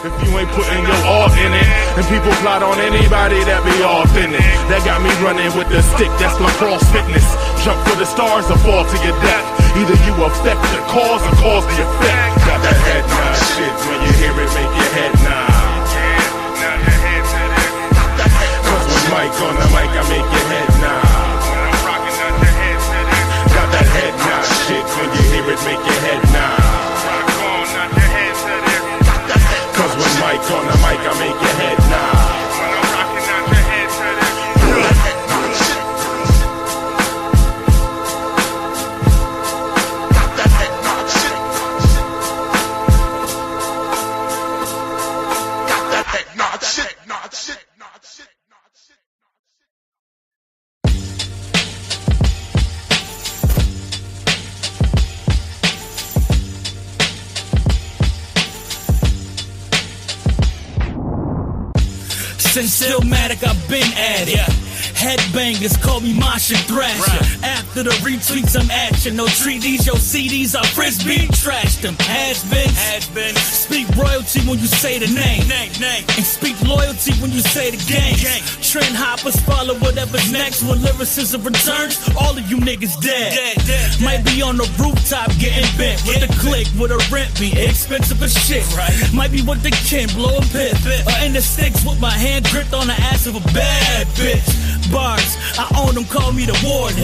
if you ain't putting your all in it. And people plot on anybody that be off in it. That got me running with the stick, that's lacrosse fitness. Jump for the stars or fall to your death. Either you affect the cause or cause the effect. Got that head nod shit, when you hear it make your head nod. Cause with Mike on the mic I make your head nod. Got that head nod shit, when you hear it make your head nod. Cause with Mike on the mic I make your head nod. Since Stillmatic, I've been at it. Headbangers call me Martian Thrasher. After the retweets, I'm at you. No treaties, yo CDs are frisbee. Trash them. Has been. Speak royalty when you say the name. And speak loyalty when you say the gang. Trend hoppers follow whatever's next. When lyricism returns, all of you niggas dead. Might be on the rooftop getting bent with a click, with a rent be expensive as shit. Might be with the kin blowing pit, or in the sticks with my hand gripped on the ass of a bad bitch. Bars, I own them, call me the warden.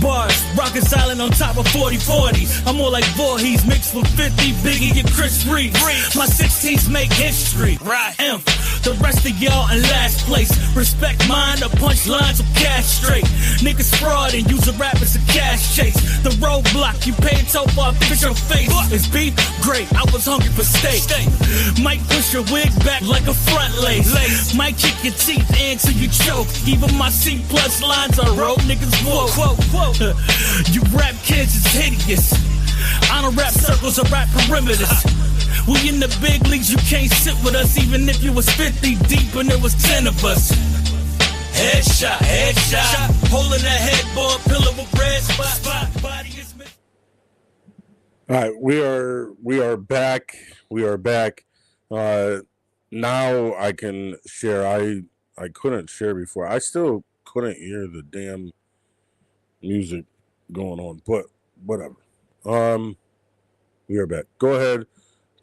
Bars, rockin' silent on top of 40-40s. I'm more like Voorhees mixed with 50, Biggie and Chris Reeves. My 16s make history. Imp, the rest of y'all in last place. Respect mine, the punchlines will cash straight. Niggas fraud and use a rap as a cash chase. The roadblock, you pay a toe for a fish your face. It's beef? Great, I was hungry for steak. Might push your wig back like a front lace. Might kick your teeth in till you choke. Even my C+ lines are road niggas woke. You rap kids is hideous. I don't rap circles or rap perimeters. We in the big leagues, you can't sit with us. Even if you was 50 deep and there was 10 of us. Headshot. Holding a headboard, pillow with red spot. Body is missing. All right, we are back. Now I can share. I couldn't share before. I still couldn't hear the damn music going on, but whatever. We are back. Go ahead,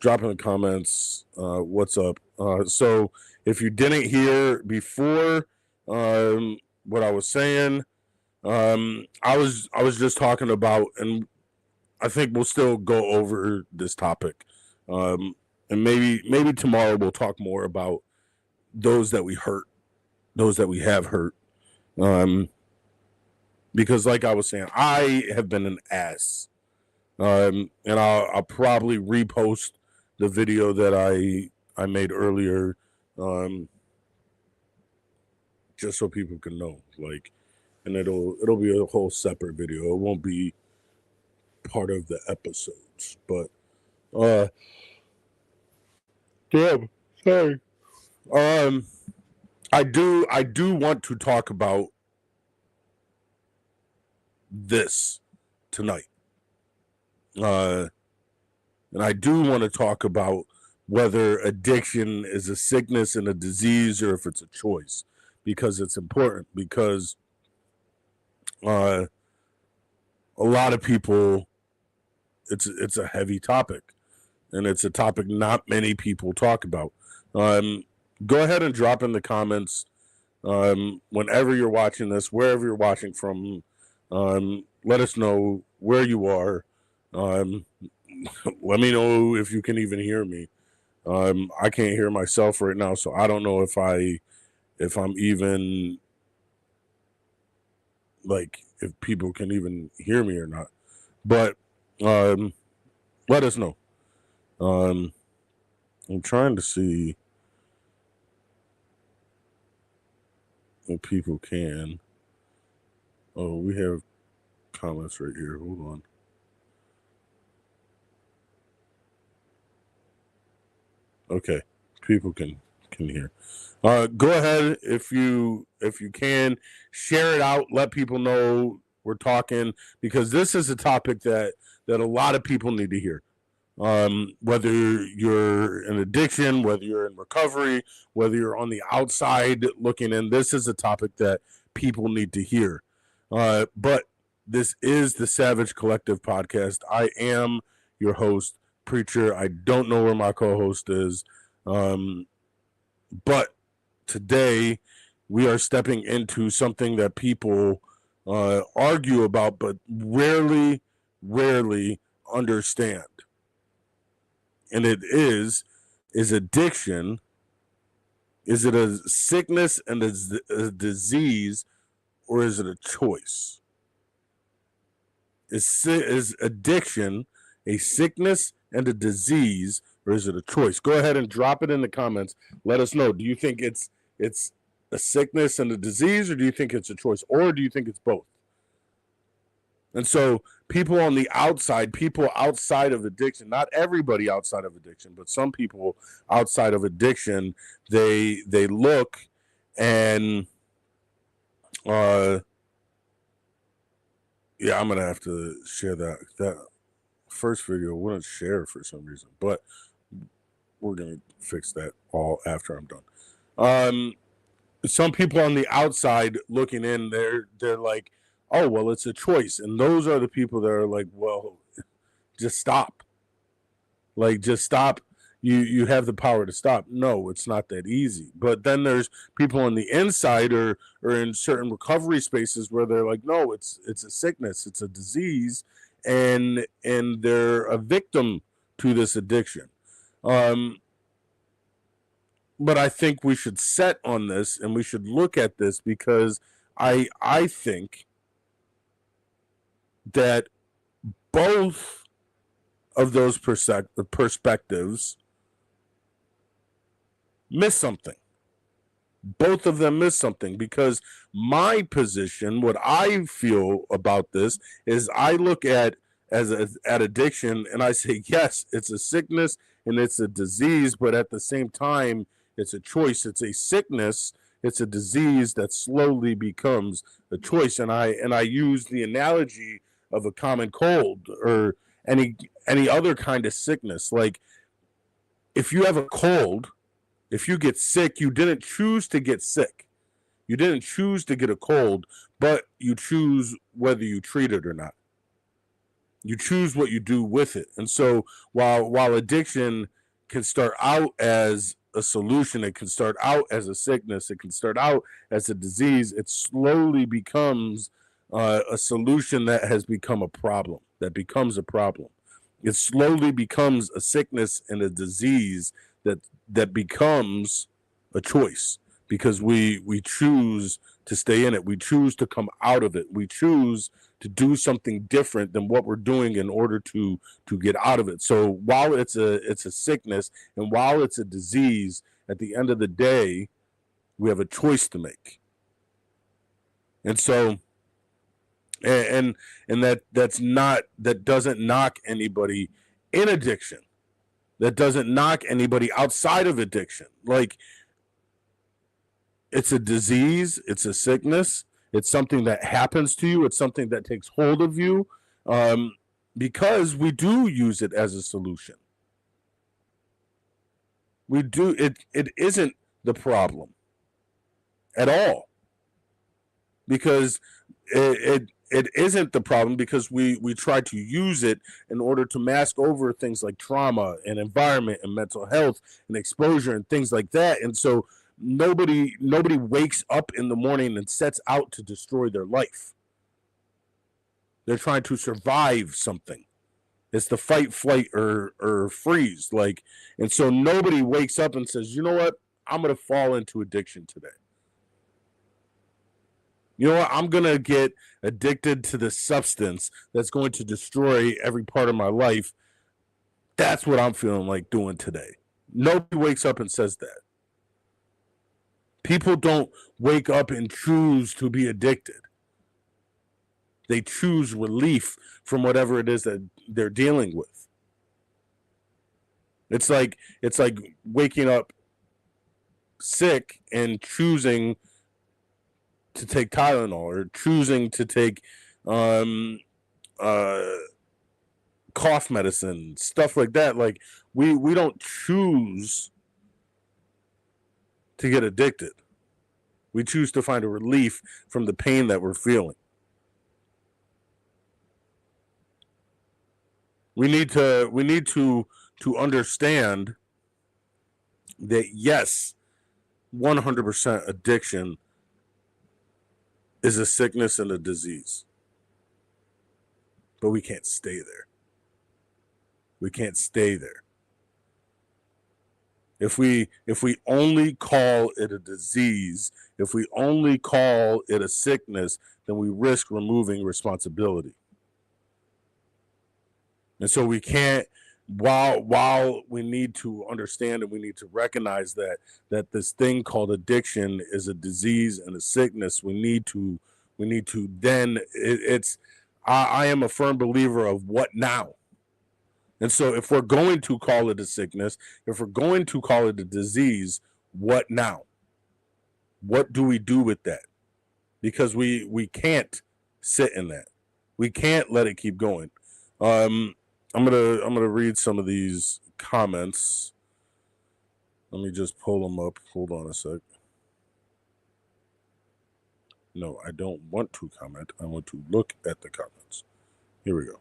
drop in the comments what's up. So if you didn't hear before what I was saying, I was just talking about, and I think we'll still go over this topic, and maybe tomorrow we'll talk more about those that we hurt, those that we have hurt, because like I was saying, I have been an ass, and I'll probably repost the video that I made earlier, just so people can know, like, and it'll be a whole separate video. It won't be part of the episodes, but damn, sorry. I do want to talk about this tonight. And I do want to talk about whether addiction is a sickness and a disease or if it's a choice, because it's important, because a lot of people, it's a heavy topic, and it's a topic not many people talk about. Go ahead and drop in the comments whenever you're watching this, wherever you're watching from. Let us know where you are. Let me know if you can even hear me. I can't hear myself right now, so I don't know if I'm even, like, if people can even hear me or not. But let us know. I'm trying to see if people can. Oh, we have comments right here. Hold on. Okay, people can hear. Go ahead if you can, share it out. Let people know we're talking, because this is a topic that a lot of people need to hear. Whether you're in addiction, whether you're in recovery, whether you're on the outside looking in, this is a topic that people need to hear. But this is the Savage Collective podcast. I am your host, Preacher. I don't know where my co-host is. But today we are stepping into something that people argue about, but rarely understand. And it is addiction. Is it a sickness and a disease, or is it a choice? Is addiction a sickness and a disease, or is it a choice? Go ahead and drop it in the comments. Let us know. Do you think it's a sickness and a disease, or do you think it's a choice, or do you think it's both? And so people on the outside, people outside of addiction, not everybody outside of addiction, but some people outside of addiction, they look and yeah, I'm gonna have to share that first video wouldn't share for some reason, but we're gonna fix that all after I'm done. Some people on the outside looking in, they're like, oh, well, it's a choice. And those are the people that are like, well, just stop. Like, just stop. You have the power to stop. No, it's not that easy. But then there's people on the inside or in certain recovery spaces where they're like, no, it's a sickness, it's a disease, and they're a victim to this addiction. But I think we should set on this and we should look at this, because I think that both of those perspectives miss something. Both of them miss something, because my position, what I feel about this, is I look at addiction and I say, yes, it's a sickness and it's a disease, but at the same time, it's a choice. It's a sickness. It's a disease that slowly becomes a choice. And I use the analogy of a common cold or any other kind of sickness. Like, if you have a cold, if you get sick, you didn't choose to get sick. You didn't choose to get a cold, but you choose whether you treat it or not. You choose what you do with it. And so while addiction can start out as a solution, it can start out as a sickness, it can start out as a disease, it slowly becomes a solution that has become a problem, that becomes a problem. It slowly becomes a sickness and a disease that becomes a choice, because we choose to stay in it. We choose to come out of it. We choose to do something different than what we're doing in order to get out of it. So while it's a sickness and while it's a disease, at the end of the day, we have a choice to make. And so and that doesn't knock anybody in addiction. That doesn't knock anybody outside of addiction. Like, it's a disease, it's a sickness, it's something that happens to you, it's something that takes hold of you, because we do use it as a solution. We do it isn't the problem at all, because it isn't the problem, because we try to use it in order to mask over things like trauma and environment and mental health and exposure and things like that. And so nobody wakes up in the morning and sets out to destroy their life. They're trying to survive something. It's the fight, flight, or freeze. Like, and so nobody wakes up and says, you know what, I'm going to fall into addiction today. You know what, I'm going to get addicted to this substance that's going to destroy every part of my life. That's what I'm feeling like doing today. Nobody wakes up and says that. People don't wake up and choose to be addicted. They choose relief from whatever it is that they're dealing with. It's like waking up sick and choosing to take Tylenol, or choosing to take cough medicine, stuff like that. Like we don't choose to get addicted. We choose to find a relief from the pain that we're feeling. We need to understand that yes, 100% addiction is a sickness and a disease. But we can't stay there. We can't stay there. If we only call it a disease, if we only call it a sickness, then we risk removing responsibility. And so we can't, while we need to understand and we need to recognize that this thing called addiction is a disease and a sickness, we need to then I am a firm believer of what now. And so if we're going to call it a sickness, if we're going to call it a disease, what now? What do we do with that? Because we can't sit in that. We can't let it keep going. I'm gonna read some of these comments. Let me just pull them up. Hold on a sec. No, I don't want to comment. I want to look at the comments. Here we go.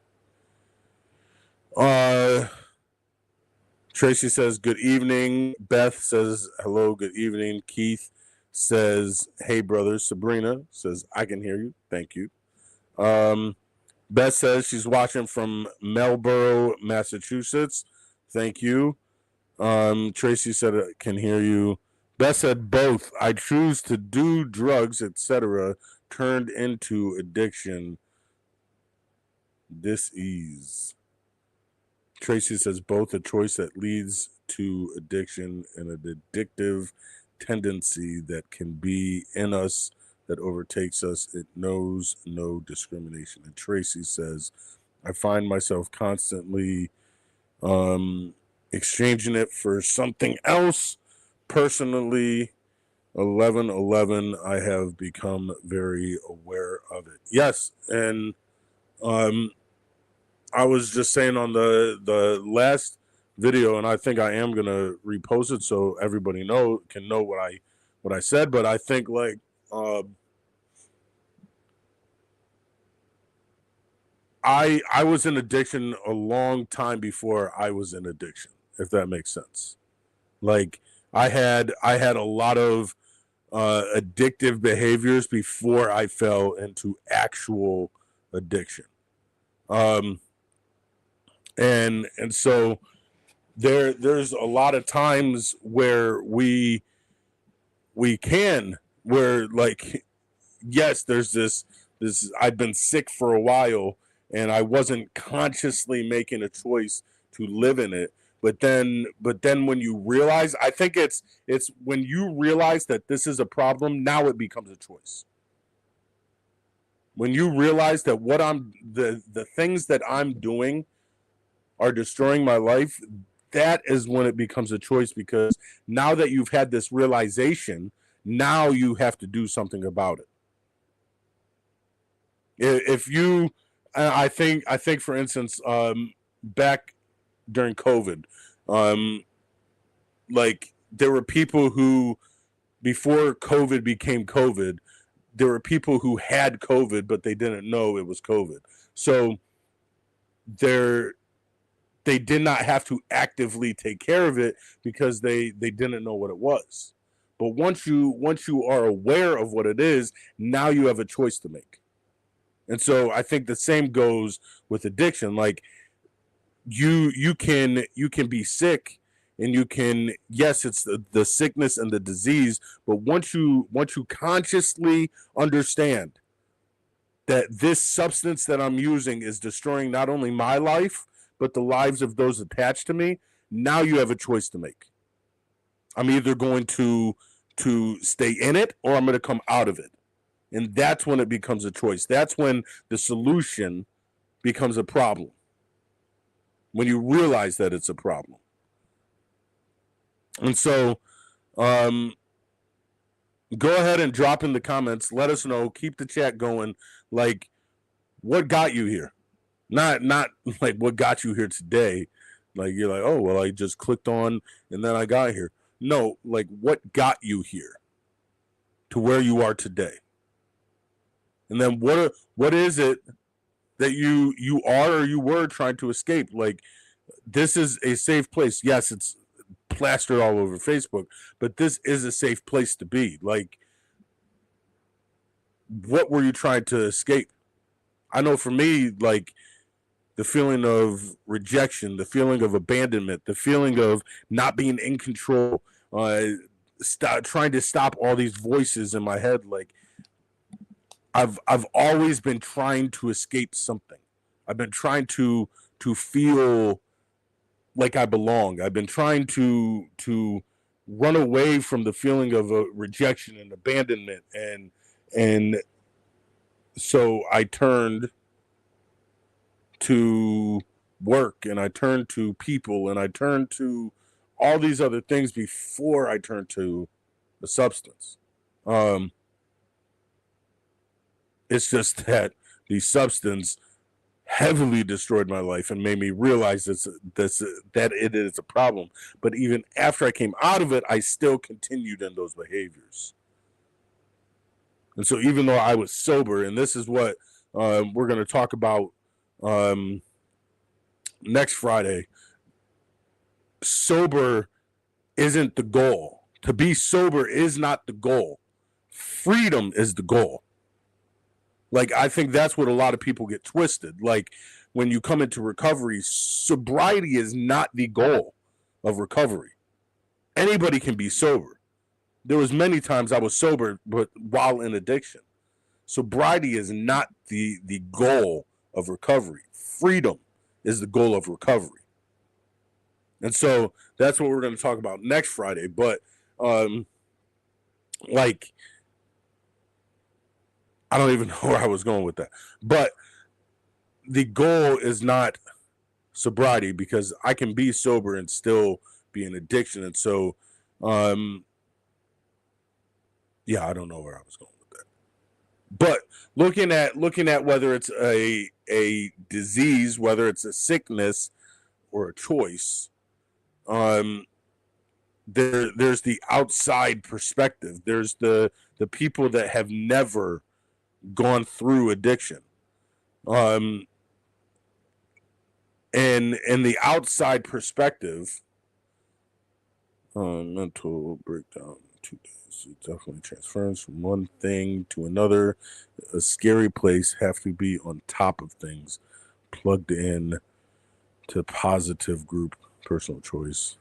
Tracy says, good evening. Beth says, hello, good evening. Keith says, hey, brothers. Sabrina says, I can hear you. Thank you. Beth says she's watching from Marlborough, Massachusetts. Thank you. Tracy said, I can hear you. Beth said, both. I choose to do drugs, etc., turned into addiction. Dis-ease. Tracy says both, a choice that leads to addiction and an addictive tendency that can be in us that overtakes us. It knows no discrimination. And Tracy says, I find myself constantly exchanging it for something else. Personally, 11/11, I have become very aware of it. Yes, and I was just saying on the last video, and I think I am gonna repost it so everybody can know what I said. But I think like I was in addiction a long time before I was in addiction, if that makes sense. Like I had a lot of addictive behaviors before I fell into actual addiction. And so there's a lot of times where we can, where like, yes, there's this I've been sick for a while and I wasn't consciously making a choice to live in it. But then when you realize, I think it's when you realize that this is a problem, now it becomes a choice. When you realize that what the things that I'm doing are destroying my life, that is when it becomes a choice, because now that you've had this realization, now you have to do something about it. If you, I think for instance, back during COVID, like there were people who, before COVID became COVID, there were people who had COVID, but they didn't know it was COVID. So they did not have to actively take care of it because they didn't know what it was. But once you are aware of what it is, now you have a choice to make. And so I think the same goes with addiction. Like you can be sick, and you can, yes, it's the sickness and the disease, but once you consciously understand that this substance that I'm using is destroying not only my life, but the lives of those attached to me, now you have a choice to make. I'm either going to stay in it or I'm going to come out of it. And that's when it becomes a choice. That's when the solution becomes a problem. When you realize that it's a problem. And so go ahead and drop in the comments. Let us know. Keep the chat going. Like, what got you here? Not like what got you here today. Like you're like, oh well, I just clicked on and then I got here. No, like what got you here to where you are today, and then what is it that you are or you were trying to escape? Like this is a safe place. Yes, it's plastered all over Facebook, but this is a safe place to be. Like, what were you trying to escape? I know for me, like the feeling of rejection, the feeling of abandonment, the feeling of not being in control, trying to stop all these voices in my head. Like I've always been trying to escape something. I've been trying to feel like I belong. I've been trying to run away from the feeling of rejection and abandonment, and so I turned to work, and I turned to people, and I turned to all these other things before I turned to the substance. It's just that the substance heavily destroyed my life and made me realize that it is a problem. But even after I came out of it, I still continued in those behaviors. And so even though I was sober, and this is what we're going to talk about next Friday, sober isn't the goal. To be sober is not the goal. Freedom is the goal. Like, I think that's what a lot of people get twisted. Like, when you come into recovery, sobriety is not the goal of recovery. Anybody can be sober. There was many times I was sober, but while in addiction. Sobriety is not the goal of recovery. Freedom is the goal of recovery. And so that's what we're going to talk about next Friday. But, like, I don't even know where I was going with that. But the goal is not sobriety, because I can be sober and still be in addiction. And so, yeah, I don't know where I was going with that. But looking at whether it's a disease, whether it's a sickness or a choice, there's the outside perspective. There's the people that have never gone through addiction, and the outside perspective, mental breakdown 2 days. It definitely transfers from one thing to another. A scary place. Have to be on top of things. Plugged in to positive group. Personal choice.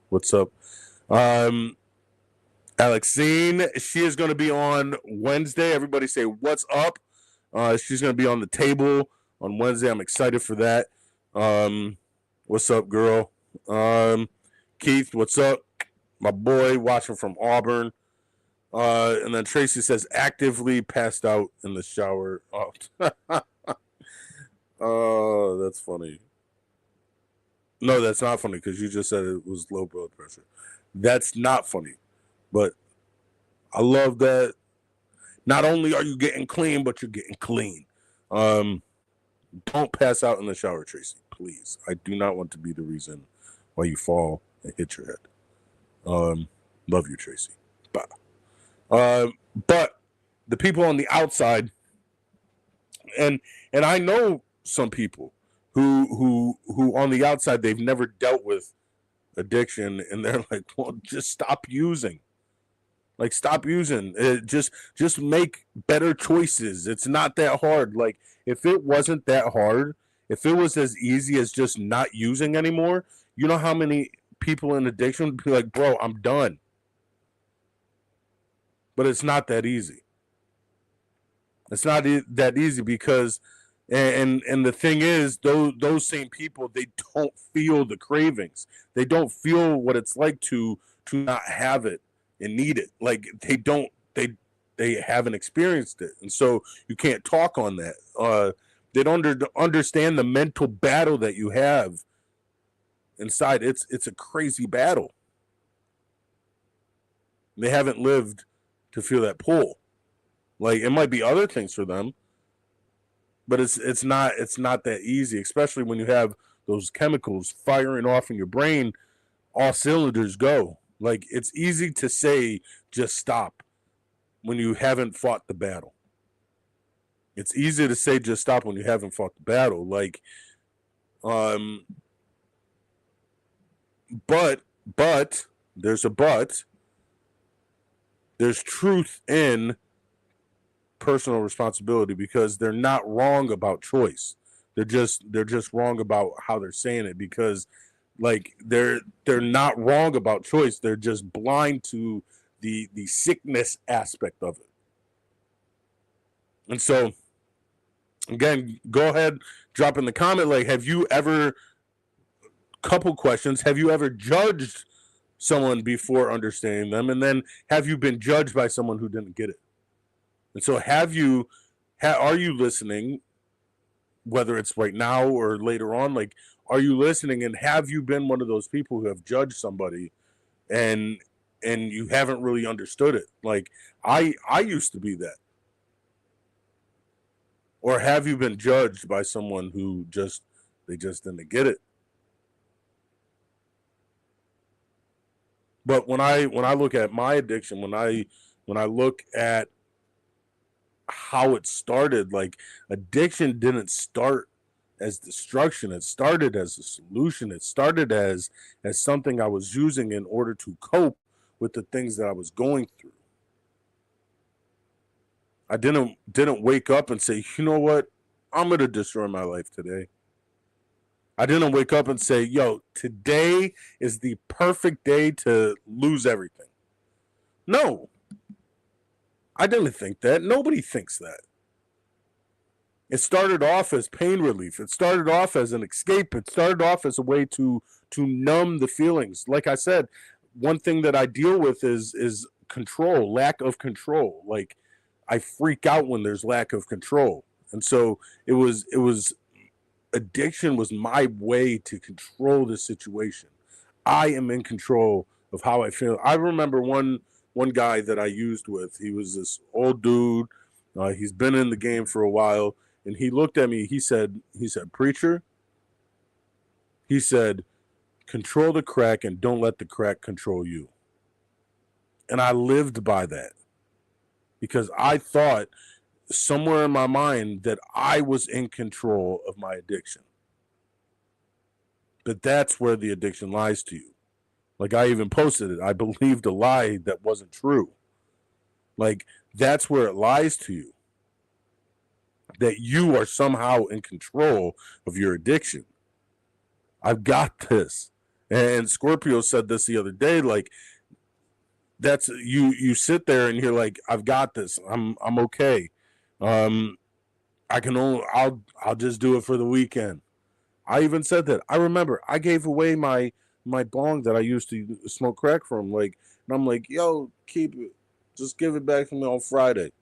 What's up? Alexine, she is going to be on Wednesday. Everybody say what's up. She's going to be on the table on Wednesday. I'm excited for that. What's up, girl? Keith, what's up? My boy watching from Auburn. And then Tracy says actively passed out in the shower. Oh, that's funny. No, that's not funny, because you just said it was low blood pressure. That's not funny. But I love that not only are you getting clean, but you're getting clean. Don't pass out in the shower, Tracy, please. I do not want to be the reason why you fall and hit your head. Love you, Tracy. Bye. But the people on the outside, and I know some people who on the outside, they've never dealt with addiction, and they're like, well, just stop using. Like, stop using. Just make better choices. It's not that hard. Like, if it wasn't that hard, if it was as easy as just not using anymore, you know how many people in addiction would be like, bro, I'm done. But it's not that easy. It's not that easy, because, and the thing is, those same people, they don't feel the cravings. They don't feel what it's like to not have it and need it. Like, they haven't experienced it, and so you can't talk on that. They don't understand the mental battle that you have inside. It's a crazy battle. They haven't lived to feel that pull. Like, it might be other things for them, But it's not that easy, especially when you have those chemicals firing off in your brain, all cylinders go. Like, it's easy to say just stop when you haven't fought the battle. It's easy to say just stop when you haven't fought the battle. Like, but there's a but. There's truth in personal responsibility, because they're not wrong about choice. They're just wrong about how they're saying it, because like they're not wrong about choice. They're just blind to the sickness aspect of it. And so again, go ahead, drop in the comment, like, have you ever, couple questions, have you ever judged someone before understanding them? And then, have you been judged by someone who didn't get it? And so are you listening, whether it's right now or later on? Like, are you listening, and have you been one of those people who have judged somebody and you haven't really understood it? Like, I used to be that. Or have you been judged by someone who they just didn't get it? But when I look at my addiction, when I look at how it started, like, addiction didn't start as destruction. It started as a solution. It started as something I was using in order to cope with the things that I was going through. I didn't wake up and say, you know what, I'm gonna destroy my life today. I didn't wake up and say, yo, today is the perfect day to lose everything. No, I didn't think that. Nobody thinks that. It started off as pain relief. It started off as an escape. It started off as a way to numb the feelings. Like I said, one thing that I deal with is control, lack of control. Like, I freak out when there's lack of control. And so it was addiction was my way to control the situation. I am in control of how I feel. I remember one guy that I used with. He was this old dude. He's been in the game for a while, and he looked at me. He said, "Preacher," he said, "control the crack and don't let the crack control you." And I lived by that, because I thought somewhere in my mind that I was in control of my addiction. But that's where the addiction lies to you. Like, I even posted it. I believed a lie that wasn't true. Like, that's where it lies to you, that you are somehow in control of your addiction. I've got this. And Scorpio said this the other day, like, that's you sit there and you're like, I've got this. I'm okay. I'll just do it for the weekend. I even said that. I remember I gave away my bong that I used to smoke crack from. Like, and I'm like, yo, keep it. Just give it back to me on Friday.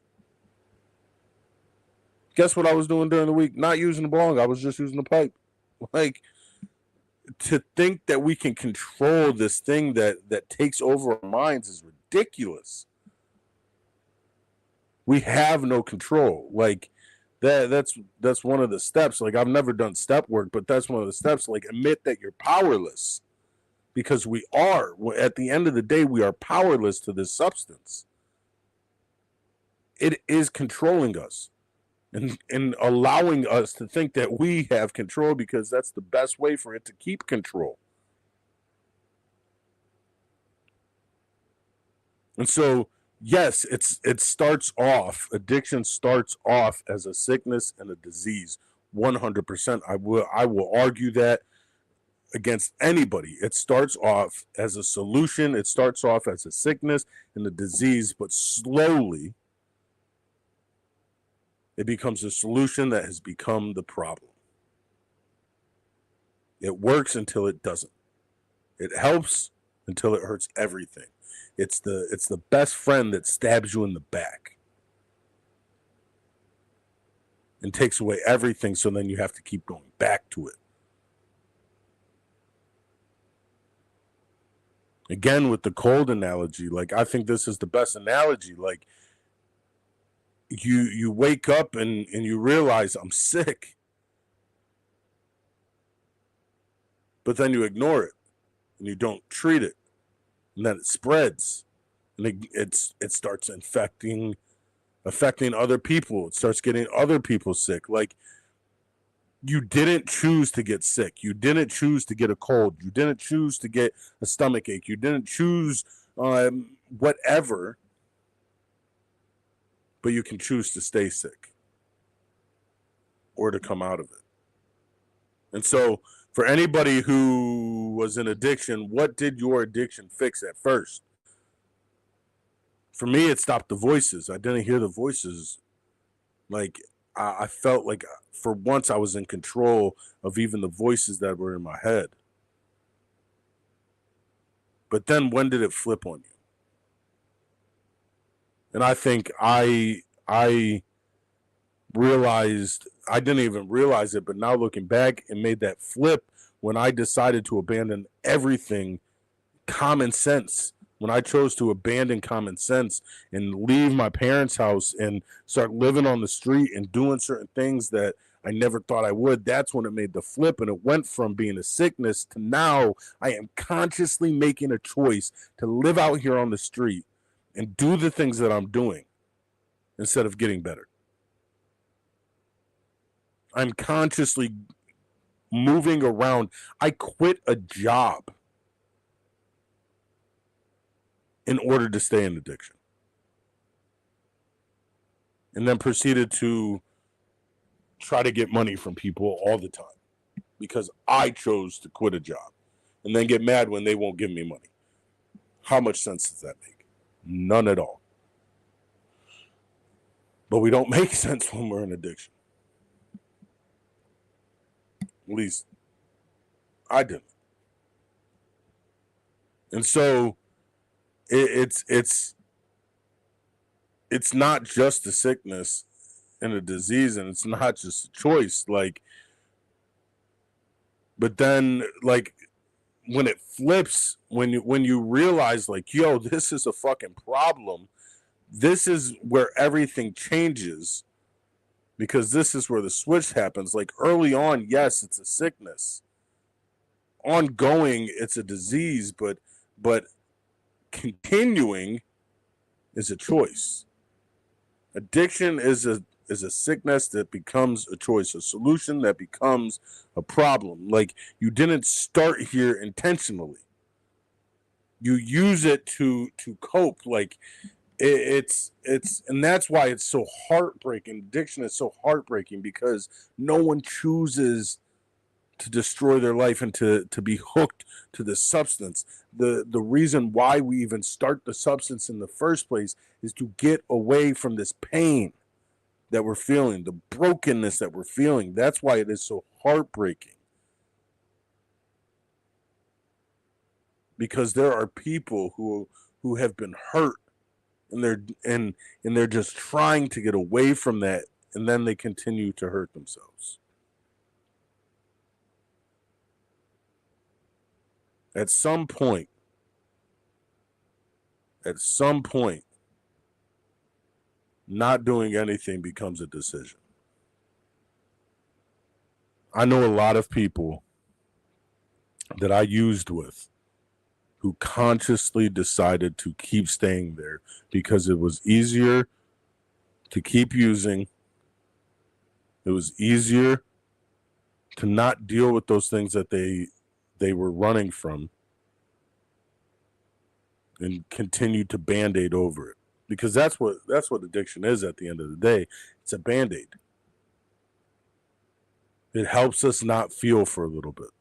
Guess what I was doing during the week? Not using the bong. I was just using the pipe. Like, to think that we can control this thing that takes over our minds is ridiculous. We have no control. Like, that's one of the steps. Like, I've never done step work, but that's one of the steps. Like, admit that you're powerless, because we are. At the end of the day, we are powerless to this substance. It is controlling us and allowing us to think that we have control, because that's the best way for it to keep control. And so, yes, addiction starts off as a sickness and a disease. 100%. I will argue that against anybody. It starts off as a solution. It starts off as a sickness and a disease, but slowly it becomes a solution that has become the problem. It works until it doesn't. It helps until it hurts everything. It's the best friend that stabs you in the back and takes away everything, so then you have to keep going back to it. Again, with the cold analogy, like, I think this is the best analogy. Like, you wake up and you realize I'm sick, but then you ignore it and you don't treat it, and then it spreads, and it starts affecting other people. It starts getting other people sick. Like, you didn't choose to get sick. You didn't choose to get a cold. You didn't choose to get a stomach ache. You didn't choose whatever, but you can choose to stay sick or to come out of it. And so for anybody who was in addiction, what did your addiction fix at first? For me, it stopped the voices. I didn't hear the voices. Like, I felt like for once I was in control of even the voices that were in my head. But then when did it flip on you? And I think I realized, I didn't even realize it, but now looking back, it made that flip when I decided to abandon everything, common sense. When I chose to abandon common sense and leave my parents' house and start living on the street and doing certain things that I never thought I would, that's when it made the flip. And it went from being a sickness to now I am consciously making a choice to live out here on the street and do the things that I'm doing instead of getting better. I'm consciously moving around. I quit a job in order to stay in addiction. And then proceeded to try to get money from people all the time because I chose to quit a job and then get mad when they won't give me money. How much sense does that make? None at all. But we don't make sense when we're in addiction. At least I didn't. And so it's not just a sickness and a disease, and it's not just a choice. Like, but then, like, when it flips, when you realize, like, yo, this is a fucking problem. This is where everything changes, because this is where the switch happens. Like, early on, yes, it's a sickness. Ongoing, it's a disease, but continuing is a choice. Addiction is a sickness that becomes a choice, a solution that becomes a problem. Like, you didn't start here intentionally. You use it to cope. Like, it's and that's why it's so heartbreaking. Addiction is so heartbreaking because no one chooses to destroy their life and to be hooked to the substance. The reason why we even start the substance in the first place is to get away from this pain that we're feeling, the brokenness that we're feeling. That's why it is so heartbreaking. Because there are people who have been hurt and they're just trying to get away from that, and then they continue to hurt themselves. At some point, not doing anything becomes a decision. I know a lot of people that I used with who consciously decided to keep staying there because it was easier to keep using. It was easier to not deal with those things that they were running from and continue to band-aid over it. Because that's what addiction is at the end of the day. It's a band-aid. It helps us not feel for a little bit.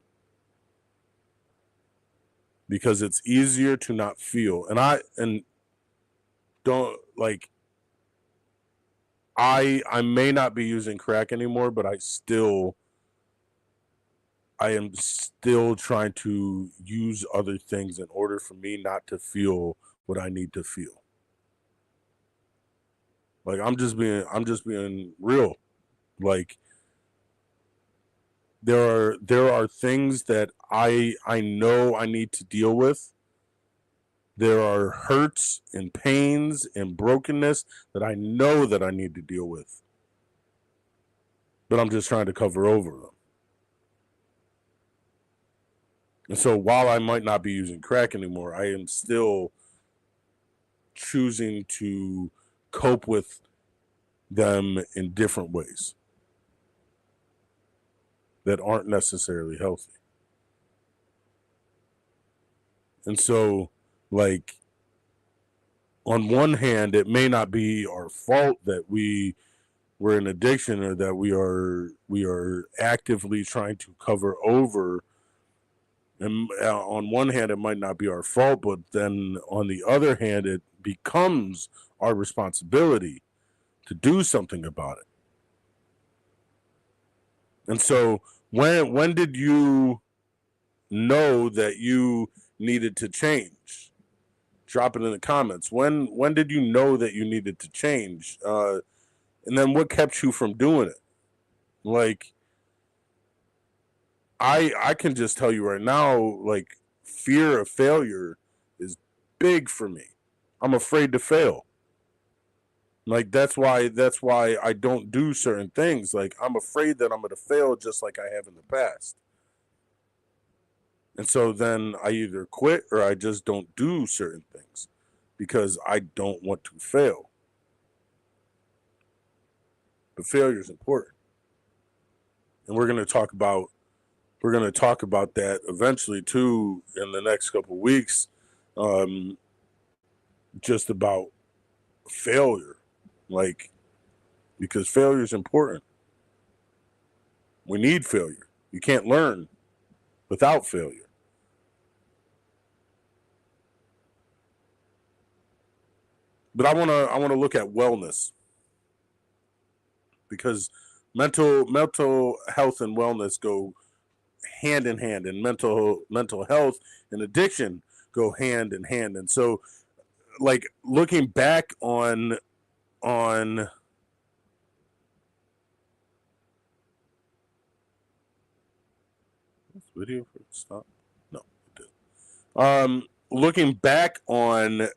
Because it's easier to not feel. And I may not be using crack anymore, but I am still trying to use other things in order for me not to feel what I need to feel. Like, I'm just being real. Like, there are things that I know I need to deal with There are hurts and pains and brokenness that I know that I need to deal with. But I'm just trying to cover over them. And so while I might not be using crack anymore, I am still choosing to cope with them in different ways that aren't necessarily healthy. And so, like, on one hand, it may not be our fault that we're in addiction, or that we are actively trying to cover over. And on one hand, it might not be our fault, but then on the other hand, it becomes our responsibility to do something about it. And so when did you know that you needed to change? Drop it in the comments. When did you know that you needed to change? And then what kept you from doing it? Like, I can just tell you right now, like, fear of failure is big for me. I'm afraid to fail. Like, that's why I don't do certain things. Like, I'm afraid that I'm going to fail just like I have in the past. And so then I either quit or I just don't do certain things because I don't want to fail. But failure is important. And we're going to talk about that eventually too in the next couple of weeks. Just about failure. Like, because failure is important. We need failure. You can't learn without failure. But I want to look at wellness, because mental health and wellness go hand in hand, and mental health and addiction go hand in hand. And so, like, looking back on this video for stop? No, it didn't. Looking back on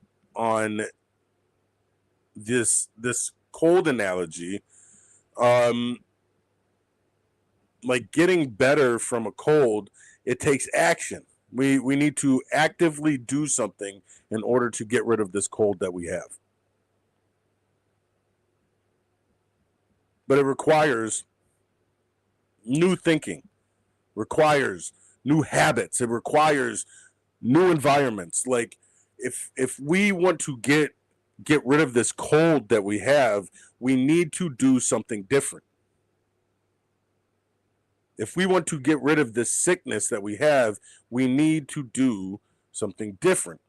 this cold analogy, like, getting better from a cold, it takes action. We need to actively do something in order to get rid of this cold that we have. But it requires new thinking, requires new habits, it requires new environments. Like, if we want to get rid of this cold that we have, we need to do something different. If we want to get rid of this sickness that we have, we need to do something different.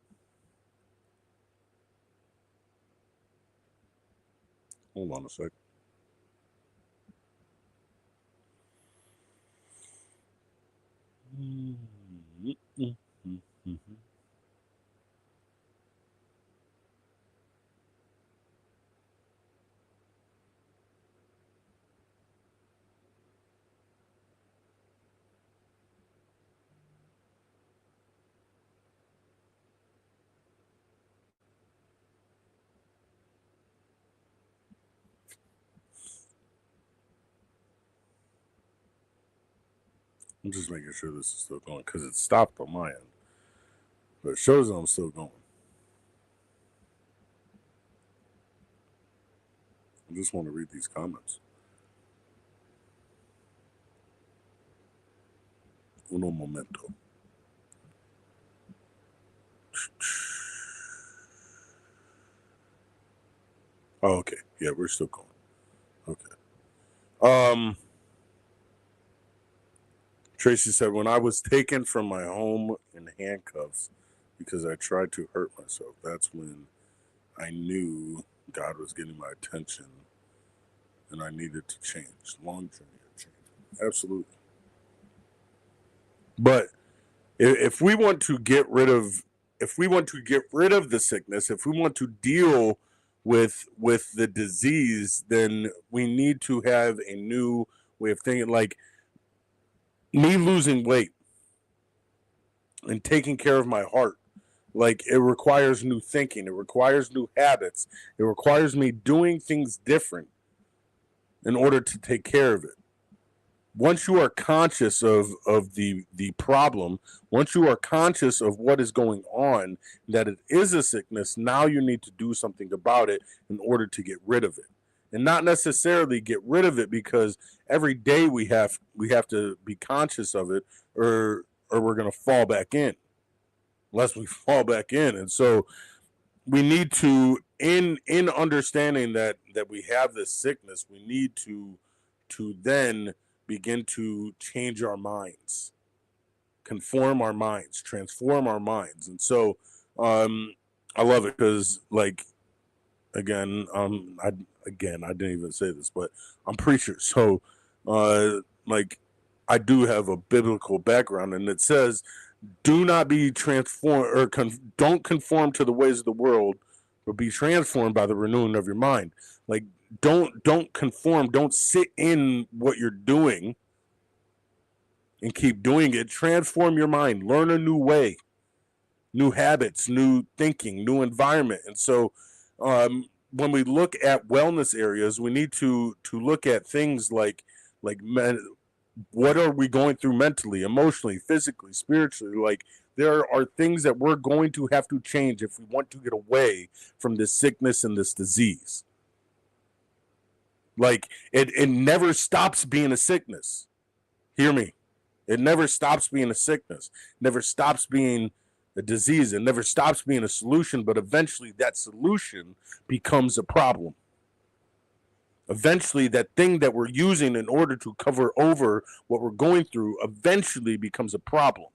Hold on a sec. I'm just making sure this is still going, because it stopped on my end. But it shows that I'm still going. I just want to read these comments. Uno momento. Oh, okay. Yeah, we're still going. Okay. Tracy said, when I was taken from my home in handcuffs because I tried to hurt myself, that's when I knew God was getting my attention and I needed to change. Long journey of change. Absolutely. But if we want to get rid of the sickness, if we want to deal with the disease, then we need to have a new way of thinking. Like, me losing weight and taking care of my heart Like, it requires new thinking. It requires new habits. It requires me doing things different in order to take care of it. Once you are conscious of the problem, once you are conscious of what is going on, that it is a sickness, now you need to do something about it in order to get rid of it. And not necessarily get rid of it because every day we have to be conscious of it, or we're going to fall back in. Unless we fall back in. And so we need to, in understanding that we have this sickness, we need to then begin to change our minds, conform our minds, transform our minds. And so I love it because, like, I didn't even say this, but I'm preacher. So like, I do have a biblical background, and it says, do not be transformed, or don't conform to the ways of the world, but be transformed by the renewing of your mind. Like, don't conform. Don't sit in what you're doing and keep doing it. Transform your mind. Learn a new way, new habits, new thinking, new environment. And so when we look at wellness areas, we need to look at things like what are we going through mentally, emotionally, physically, spiritually? Like, there are things that we're going to have to change if we want to get away from this sickness and this disease. Like, it never stops being a sickness. Hear me. It never stops being a sickness. It never stops being a disease. It never stops being a solution, but eventually that solution becomes a problem. Eventually, that thing that we're using in order to cover over what we're going through eventually becomes a problem.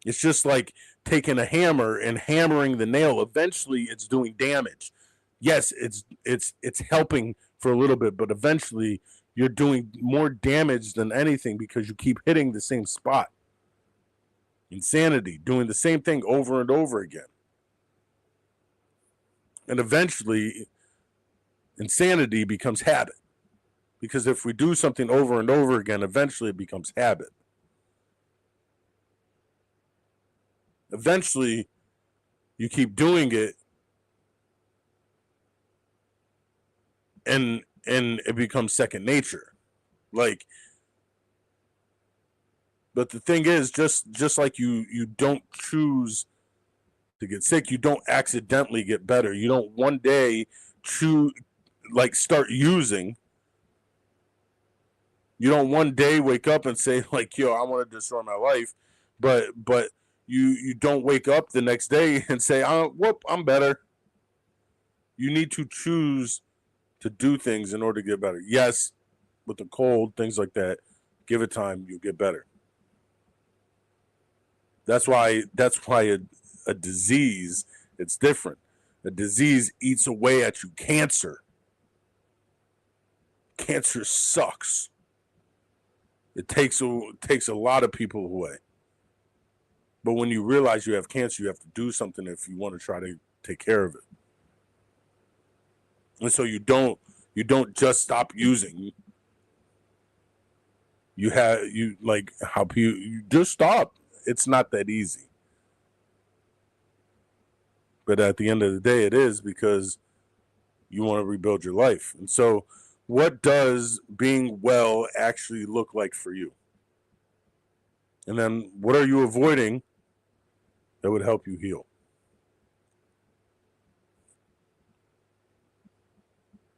It's just like taking a hammer and hammering the nail. Eventually, it's doing damage. Yes, it's helping for a little bit, but eventually you're doing more damage than anything because you keep hitting the same spot. Insanity, doing the same thing over and over again. And eventually, insanity becomes habit. Because if we do something over and over again, eventually it becomes habit. Eventually, you keep doing it, and it becomes second nature. Like, but the thing is, just like you don't choose to get sick, you don't accidentally get better. You don't one day start using. You don't one day wake up and say, like, yo, I want to destroy my life, but you don't wake up the next day and say, whoop, I'm better. You need to choose to do things in order to get better. Yes, with the cold, things like that, give it time, you'll get better. That's why a disease, it's different. A disease eats away at you. Cancer sucks. It takes a lot of people away. But when you realize you have cancer, you have to do something if you want to try to take care of it. And so you don't just stop using. You just stop. It's not that easy. But at the end of the day, it is, because you want to rebuild your life. And so what does being well actually look like for you? And then what are you avoiding that would help you heal?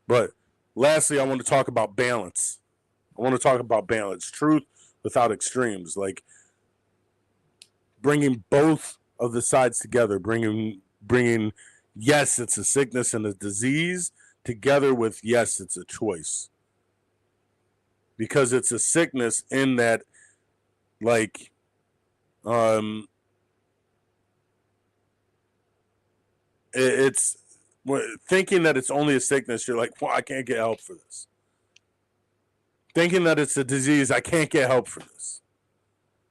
But lastly, I want to talk about balance. Truth without extremes. Like, bringing both of the sides together, bringing yes, it's a sickness and a disease, together with yes, it's a choice. Because it's a sickness in that, like, it's thinking that it's only a sickness, you're like, well, I can't get help for this. Thinking that it's a disease, I can't get help for this.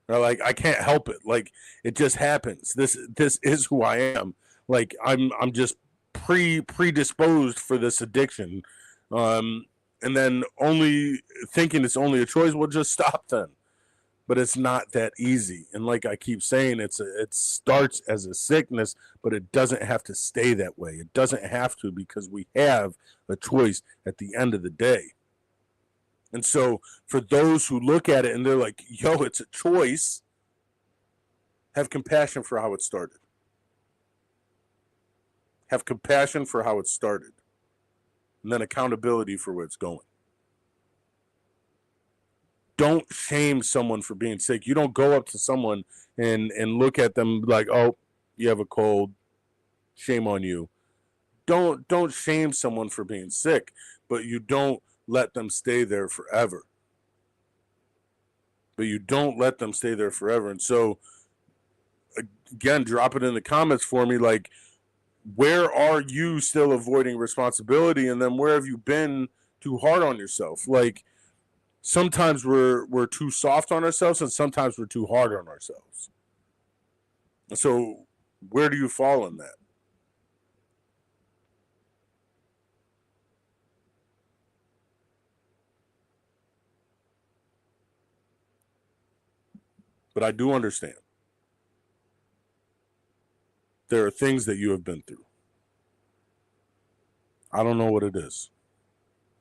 Or like, I can't help it. Like, it just happens. This is who I am. Like, I'm just predisposed for this addiction. And then only thinking it's only a choice, well, just stop then. but it's not that easy. And like I keep saying, it starts as a sickness, but it doesn't have to stay that way. It doesn't have to, because we have a choice at the end of the day. And so for those who look at it and they're like, yo, it's a choice, have compassion for how it started. Have compassion for how it started. And then accountability for where it's going. Don't shame someone for being sick. You don't go up to someone and look at them like, oh, you have a cold. Shame on you. Don't shame someone for being sick, but you don't let them stay there forever. And so, again, drop it in the comments for me. Like, where are you still avoiding responsibility? And then where have you been too hard on yourself? Like, sometimes we're too soft on ourselves, and sometimes we're too hard on ourselves. So where do you fall in that? But I do understand. There are things that you have been through. I don't know what it is,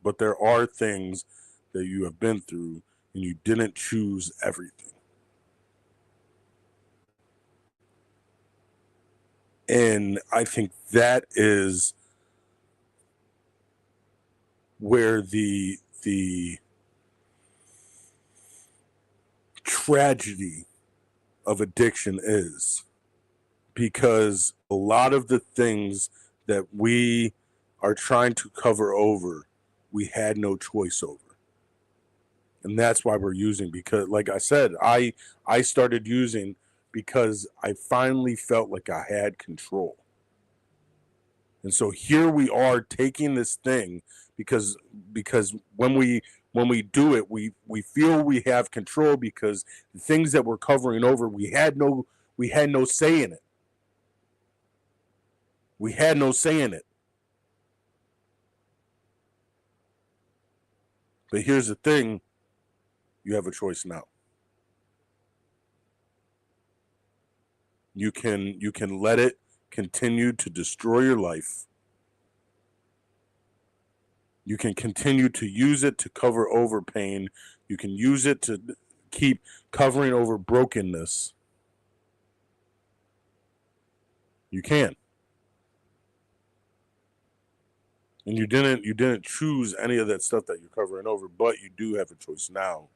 but there are things that you have been through, and you didn't choose everything. And I think that is where the tragedy of addiction is, because a lot of the things that we are trying to cover over, we had no choice over. And that's why we're using, because like I said, I started using because I finally felt like I had control. And so here we are taking this thing because when we do it, we feel we have control, because the things that we're covering over, we had no say in it. We had no say in it. But here's the thing, you have a choice now. You can let it continue to destroy your life. You can continue to use it to cover over pain. You can use it to keep covering over brokenness. You can. And you didn't choose any of that stuff that you're covering over, but you do have a choice now.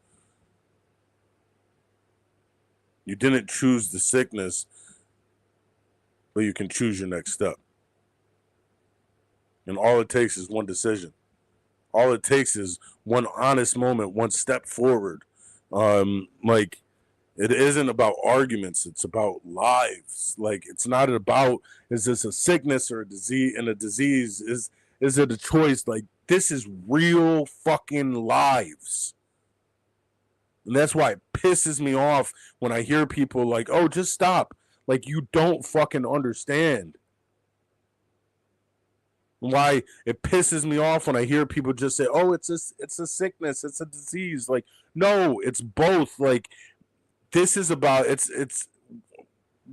You didn't choose the sickness, but you can choose your next step. And all it takes is one decision. All it takes is one honest moment, one step forward. Like, it isn't about arguments. It's about lives. Like, it's not about, is this a sickness or a disease? And a disease, is it a choice? Like, this is real fucking lives. And that's why it pisses me off when I hear people like, oh, just stop. Like, you don't fucking understand. Why it pisses me off when I hear people just say, oh, it's a sickness, it's a disease. Like, no, it's both. Like, this is about,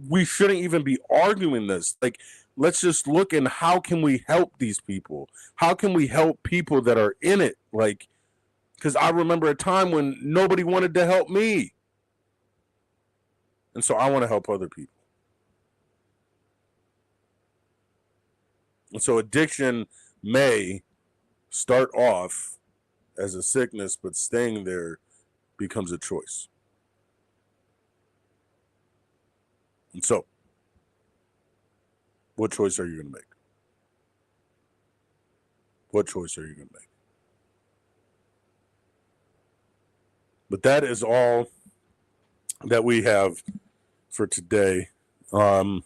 we shouldn't even be arguing this. Like, let's just look and how can we help these people? How can we help people that are in it? Like, because I remember a time when nobody wanted to help me. And so I want to help other people. And so addiction may start off as a sickness, but staying there becomes a choice. And so, what choice are you going to make? What choice are you going to make? But that is all that we have for today. I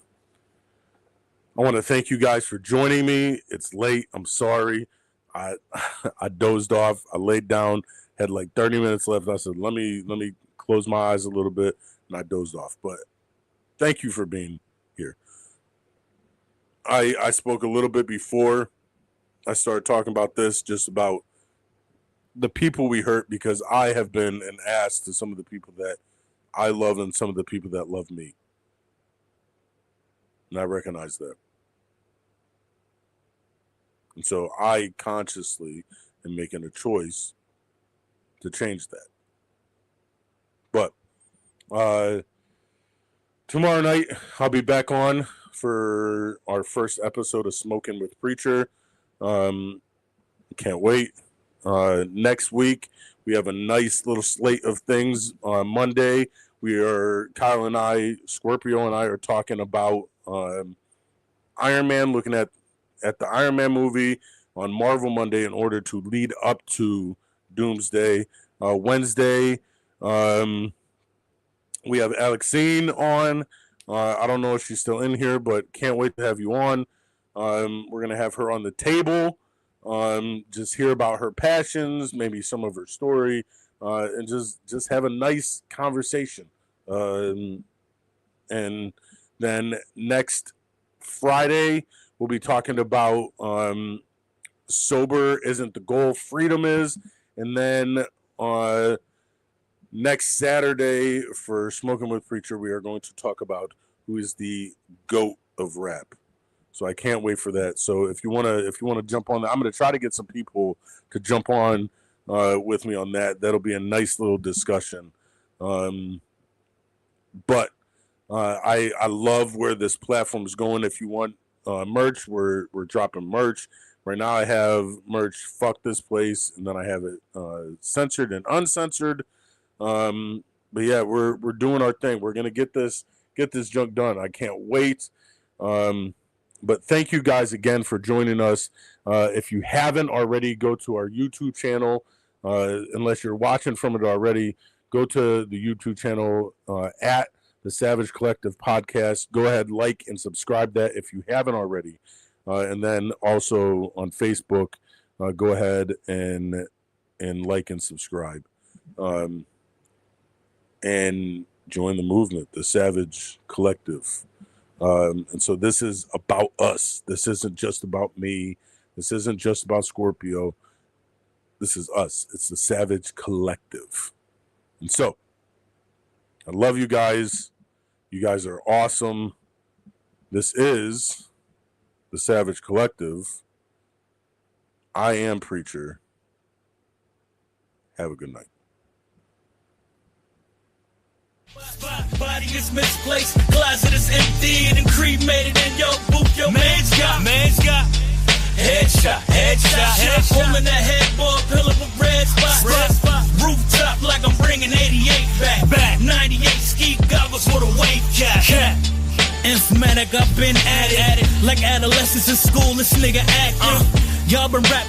want to thank you guys for joining me. It's late. I'm sorry. I dozed off. I laid down, had like 30 minutes left. I said, let me close my eyes a little bit, and I dozed off. But thank you for being here. I spoke a little bit before I started talking about this, just about the people we hurt, because I have been an ass to some of the people that I love and some of the people that love me. And I recognize that. And so I consciously am making a choice to change that. But tomorrow night, I'll be back on for our first episode of Smoking with Preacher. Can't wait. Next week, we have a nice little slate of things. On Monday, Kyle and I, Scorpio and I, are talking about Iron Man, looking at the Iron Man movie on Marvel Monday in order to lead up to Doomsday. Wednesday, we have Alexine on. I don't know if she's still in here, but can't wait to have you on. We're going to have her on the table. Just hear about her passions, maybe some of her story, and just have a nice conversation. And then next Friday, we'll be talking about sober isn't the goal, freedom is. And then next Saturday for Smoking with Preacher, we are going to talk about who is the GOAT of rap. So I can't wait for that. So if you wanna jump on that, I'm gonna try to get some people to jump on with me on that. That'll be a nice little discussion. But I love where this platform is going. If you want merch, we're dropping merch. Right now I have merch, Fuck This Place, and then I have it censored and uncensored. But yeah, we're doing our thing. We're gonna get this junk done. I can't wait. But thank you guys again for joining us. If you haven't already, go to our YouTube channel. Unless you're watching from it already, go to the YouTube channel at the Savage Collective Podcast. Go ahead, like and subscribe that if you haven't already. And then also on Facebook, go ahead and like and subscribe. And join the movement, the Savage Collective. And so this is about us. This isn't just about me. This isn't just about Scorpio. This is us. It's the Savage Collective. And so I love you guys. You guys are awesome. This is the Savage Collective. I am Preacher. Have a good night. Body is misplaced, closet is empty and cremated in your boot. Your man's got headshot. Pulling that headboard, pillar with red spot. Rooftop like I'm bringing 88 back. 98 ski goggles with a wave cap. Informatic, I've been at it like adolescents in school. This nigga acting. Y'all been rapping.